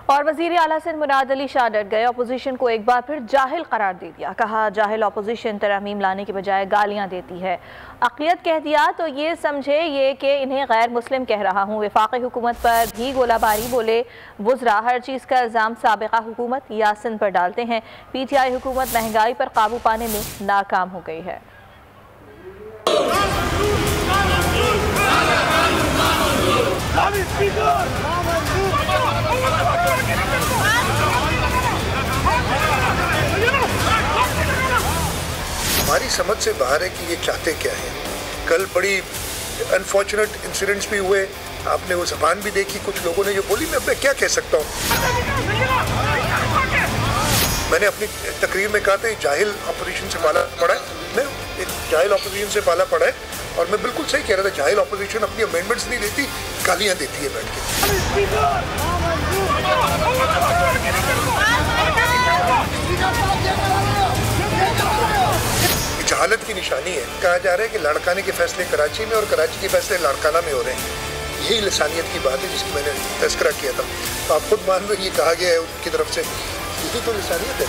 और वज़ीर आला सिंध मुनाद अली शाह डट गए। अपोजिशन को एक बार फिर जाहिल करार दे दिया। कहा जाहिल अपोजिशन तरमीम लाने के बजाय गालियां देती है। अक़लियत कह दिया तो ये समझे ये कि इन्हें गैर मुस्लिम कह रहा हूँ। वफाकी हुकूमत पर भी गोलाबारी। बोले वुज़रा हर चीज़ का इल्ज़ाम साबिक़ा हुकूमत या सिंध पर डालते हैं। PTI हुकूमत महंगाई पर काबू पाने में नाकाम हो गई है। हमारी समझ से बाहर है कि ये चाहते क्या है। कल बड़ी अनफॉर्चुनेट इंसिडेंट्स भी हुए, आपने वो ज़बान भी देखी, कुछ लोगों ने जो बोली, मैं अब क्या कह सकता हूँ। मैंने अपनी तकरीर में कहा था जाहिल अपोजिशन से पाला पड़ा है। मैं एक जाहिल अपोजिशन से पाला पड़ा है और मैं बिल्कुल सही कह रहा था। जाहिल अपोजिशन अपनी अमेंडमेंट्स नहीं देती, गालियाँ देती है बैठ के। जहालत की निशानी है। कहा जा रहा है कि लाड़काने के फैसले कराची में और कराची के फैसले लाड़काना में हो रहे हैं। यही लिसानियत की बात है जिसकी मैंने तस्करा किया था। तो आप खुद मान लो ये कहा गया है उनकी तरफ से, यही तो लिसानियत है।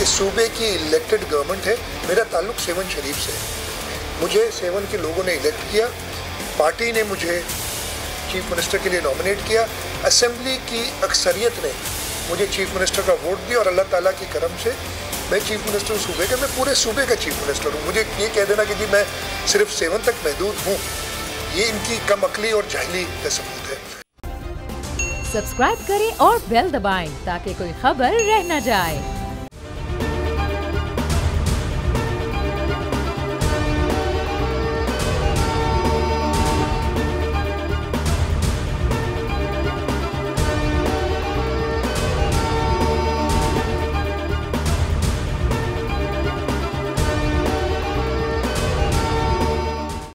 इस सूबे की इलेक्टेड गवर्नमेंट है। मेरा ताल्लुक सेवन शरीफ से है। मुझे सेवन के लोगों ने इलेक्ट किया, पार्टी ने मुझे चीफ मिनिस्टर के लिए नॉमिनेट किया, असेंबली की अक्सरियत ने मुझे चीफ मिनिस्टर का वोट दिया और अल्लाह ताला की करम से मैं चीफ मिनिस्टर सूबे का, मैं पूरे सूबे का चीफ मिनिस्टर हूँ। मुझे ये कह देना कि जी मैं सिर्फ सेवन तक महदूद हूँ, ये इनकी कम अकली और जाहिली का सबूत है। सब्सक्राइब करें और बेल दबाएं ताकि कोई खबर रह न जाए।